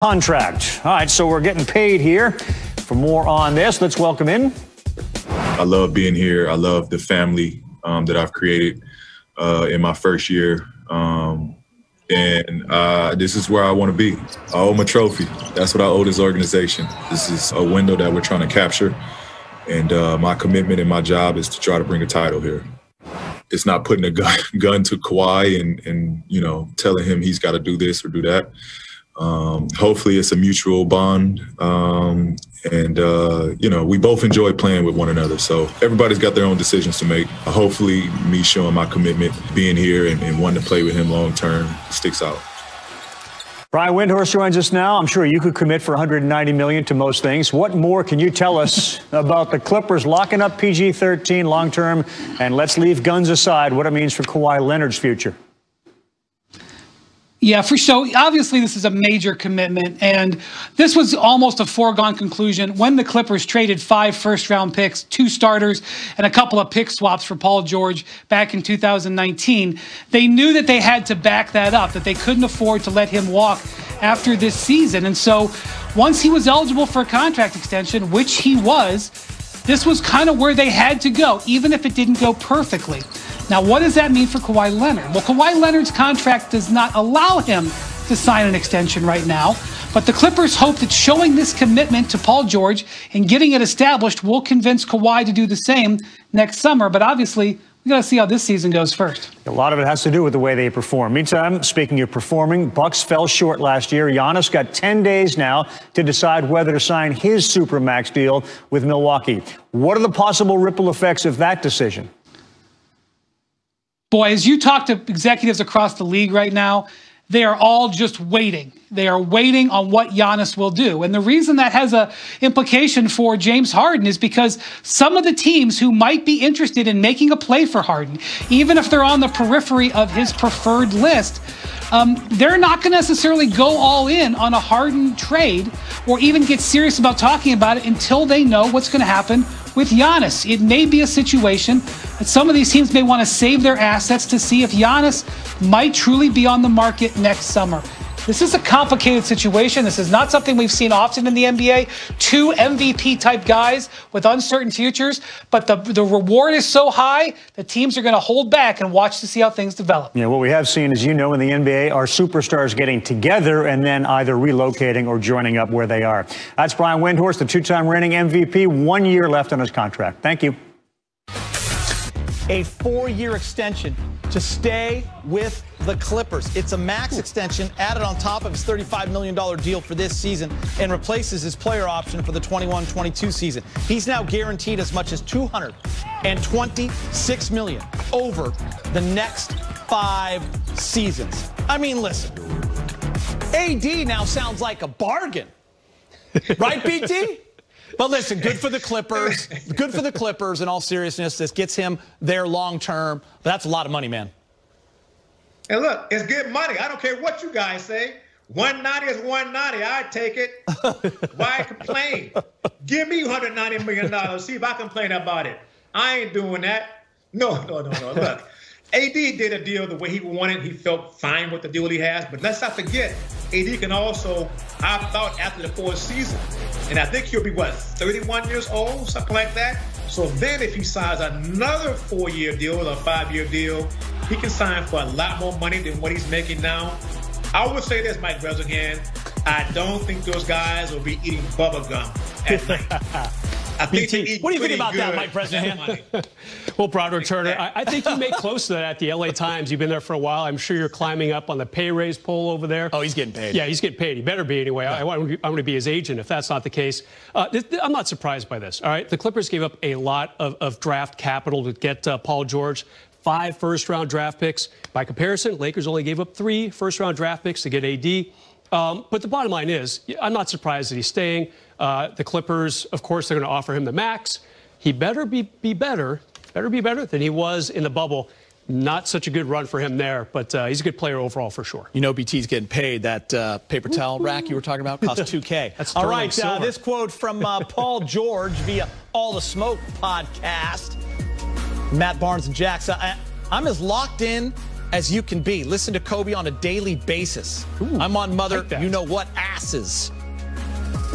Contract. All right, so we're getting paid here. For more on this, let's welcome in. I love being here. I love the family that I've created in my first year. This is where I want to be. I owe him a trophy. That's what I owe this organization. This is a window that we're trying to capture. And my commitment and my job is to try to bring a title here. It's not putting a gun to Kawhi and you know, telling him he's got to do this or do that. Hopefully it's a mutual bond. You know, we both enjoy playing with one another. So everybody's got their own decisions to make. Hopefully me showing my commitment, being here and wanting to play with him long term sticks out. Brian Windhorst joins us now. I'm sure you could commit for $190 million to most things. What more can you tell us about the Clippers locking up PG-13 long term? And let's leave guns aside, what it means for Kawhi Leonard's future. Yeah, for sure. Obviously, this is a major commitment, and this was almost a foregone conclusion when the Clippers traded 5 first-round picks, 2 starters, and a couple of pick swaps for Paul George back in 2019. They knew that they had to back that up, that they couldn't afford to let him walk after this season. And so once he was eligible for a contract extension, which he was, this was kind of where they had to go, even if it didn't go perfectly. Now, what does that mean for Kawhi Leonard? Well, Kawhi Leonard's contract does not allow him to sign an extension right now, but the Clippers hope that showing this commitment to Paul George and getting it established will convince Kawhi to do the same next summer. But obviously, we got to see how this season goes first. A lot of it has to do with the way they perform. Meantime, speaking of performing, Bucks fell short last year. Giannis got 10 days now to decide whether to sign his Supermax deal with Milwaukee. What are the possible ripple effects of that decision? Boy, as you talk to executives across the league right now, they are all just waiting. They are waiting on what Giannis will do. And the reason that has an implication for James Harden is because some of the teams who might be interested in making a play for Harden, even if they're on the periphery of his preferred list, they're not going to necessarily go all in on a Harden trade or even get serious about talking about it until they know what's going to happen with Giannis. It may be a situation that some of these teams may want to save their assets to see if Giannis might truly be on the market next summer. This is a complicated situation. This is not something we've seen often in the NBA. 2 MVP-type guys with uncertain futures, but the reward is so high that teams are going to hold back and watch to see how things develop. Yeah, what we have seen, as you know, in the NBA, are superstars getting together and then either relocating or joining up where they are. That's Brian Windhorst, the 2-time reigning MVP, 1 year left on his contract. Thank you. A 4-year extension to stay with the Clippers. It's a max extension added on top of his $35 million deal for this season and replaces his player option for the 21-22 season. He's now guaranteed as much as $226 million over the next 5 seasons. I mean, listen, AD now sounds like a bargain. Right, BT? But listen, good for the Clippers. Good for the Clippers in all seriousness. This gets him there long term. But that's a lot of money, man. And look, it's good money. I don't care what you guys say. 190 is 190. I take it. Why complain? Give me $190 million. See if I complain about it. I ain't doing that. No. Look, AD did a deal the way he wanted. He felt fine with the deal he has. But let's not forget, AD can also opt out after the 4th season. And I think he'll be, 31 years old, something like that? So then if he signs another 4-year deal or a 5-year deal, he can sign for a lot more money than what he's making now. I would say this, Mike Breslingham, I don't think those guys will be eating bubble gum at night. I think what do you think about that, Mike Breslingham? Well, Broderick Turner, I think you made close to that at the LA Times. You've been there for a while. I'm sure you're climbing up on the pay raise poll over there. Oh, he's getting paid. Yeah, he's getting paid. He better be anyway. I want to be his agent if that's not the case. I'm not surprised by this. All right, the Clippers gave up a lot of draft capital to get Paul George. 5 first-round draft picks. By comparison, Lakers only gave up 3 first-round draft picks to get AD. But the bottom line is, I'm not surprised that he's staying. The Clippers, of course, they're going to offer him the max. He better be better than he was in the bubble. Not such a good run for him there, but he's a good player overall for sure. You know, BT's getting paid. That paper towel rack you were talking about cost $2K. That's all right. This quote from Paul George via All the Smoke podcast. Matt Barnes and Jax. I'm as locked in as you can be. Listen to Kobe on a daily basis. Ooh, I'm on Mother, like you know what, asses.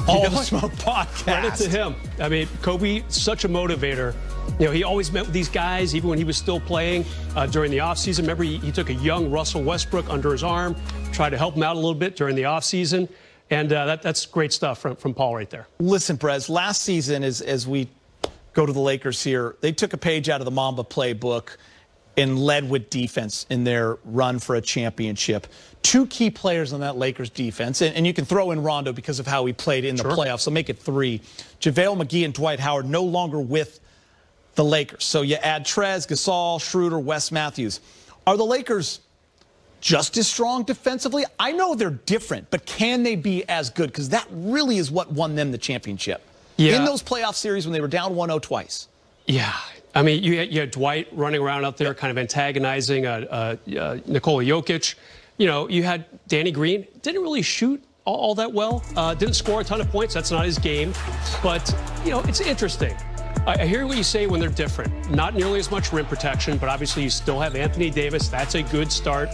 All the Smoke podcast. Credit to him. I mean, Kobe, such a motivator. You know, he always met with these guys, even when he was still playing during the offseason. Remember, he took a young Russell Westbrook under his arm, tried to help him out a little bit during the offseason. And that's great stuff from Paul right there. Listen, Perez, last season, as we go to the Lakers here, they took a page out of the Mamba playbook and led with defense in their run for a championship. Two key players on that Lakers defense, and you can throw in Rondo because of how he played in the playoffs, so make it three. JaVale McGee and Dwight Howard no longer with the Lakers. So you add Trez, Gasol, Schroeder, Wes Matthews. Are the Lakers just as strong defensively? I know they're different, but can they be as good? Because that really is what won them the championship. Yeah. In those playoff series when they were down 1-0 twice. Yeah. I mean, you had Dwight running around out there kind of antagonizing Nikola Jokic. You know, you had Danny Green. Didn't really shoot all that well. Didn't score a ton of points. That's not his game. But, you know, it's interesting. I hear what you say when they're different. Not nearly as much rim protection, but obviously you still have Anthony Davis. That's a good start.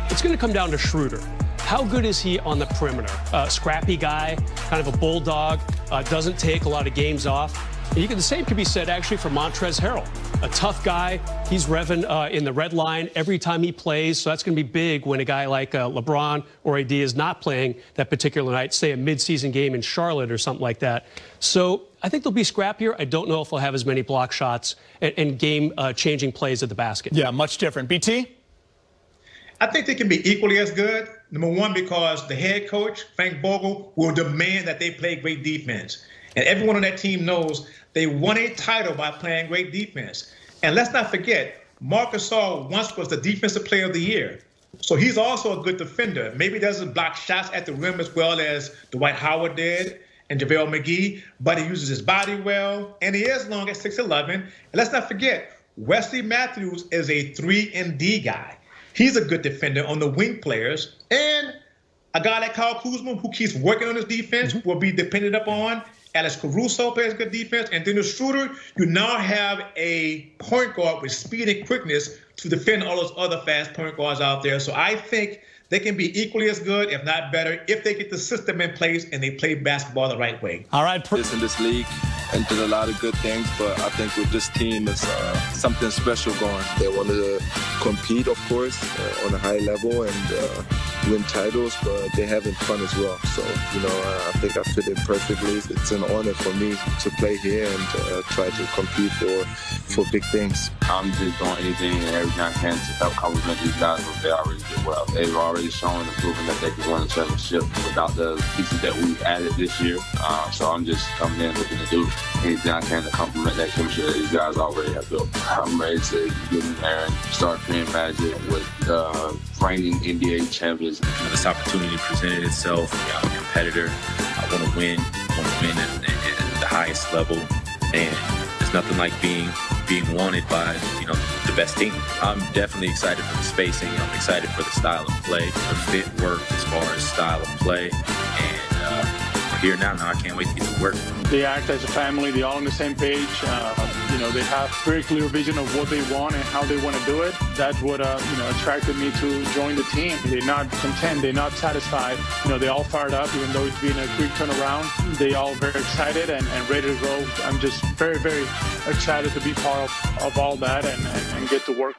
It's going to come down to Schroeder. How good is he on the perimeter? Scrappy guy, kind of a bulldog, doesn't take a lot of games off. And the same could be said actually for Montrezl Harrell. A tough guy. He's revving in the red line every time he plays. So that's going to be big when a guy like LeBron or AD is not playing that particular night, say a midseason game in Charlotte or something like that. So I think they'll be scrappier. I don't know if they'll have as many block shots and game-changing plays at the basket. Yeah, much different. BT? I think they can be equally as good. Number one, because the head coach, Frank Vogel, will demand that they play great defense. And everyone on that team knows they won a title by playing great defense. And let's not forget, Marc Gasol once was the Defensive Player of the Year. So he's also a good defender. Maybe doesn't block shots at the rim as well as Dwight Howard did and JaVale McGee, but he uses his body well, and he is long at 6'11". And let's not forget, Wesley Matthews is a 3-and-D guy. He's a good defender on the wing players. And a guy like Kyle Kuzma, who keeps working on his defense, will be dependent upon. Alex Caruso plays good defense. And Dennis Schroeder, you now have a point guard with speed and quickness to defend all those other fast point guards out there. So I think they can be equally as good, if not better, if they get the system in place and they play basketball the right way. All right. In this league and did a lot of good things, but I think with this team, it's something special going. They want to compete, of course, on a high level and win titles, but they're having fun as well. So, you know, I think I fit in perfectly. It's an honor for me to play here and try to compete for big things. I'm just doing anything and everything I can to help compliment these guys. They already did well. They've already shown and proven that they can win a championship without the pieces that we've added this year. So I'm just coming in looking to do anything I can to compliment that chemistry that these guys already have built. I'm ready to get in there and start creating magic with reigning NBA champions. This opportunity presented itself. I'm a competitor. I want to win. I want to win at the highest level. And there's nothing like being wanted by, you know, the best team. I'm definitely excited for the spacing. I'm excited for the style of play. The fit worked as far as style of play. And we're here now. I can't wait to get to work. They act as a family. They're all on the same page. You know, they have very clear vision of what they want and how they want to do it. That's what you know, attracted me to join the team. They're not content. They're not satisfied. You know, they all fired up, even though it's been a quick turnaround. They all very excited and ready to go. I'm just very, very excited to be part of all that and get to work.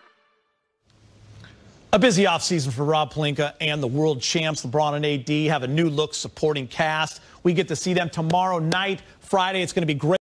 A busy offseason for Rob Pelinka and the world champs. LeBron and AD have a new look supporting cast. We get to see them tomorrow night. Friday, it's going to be great.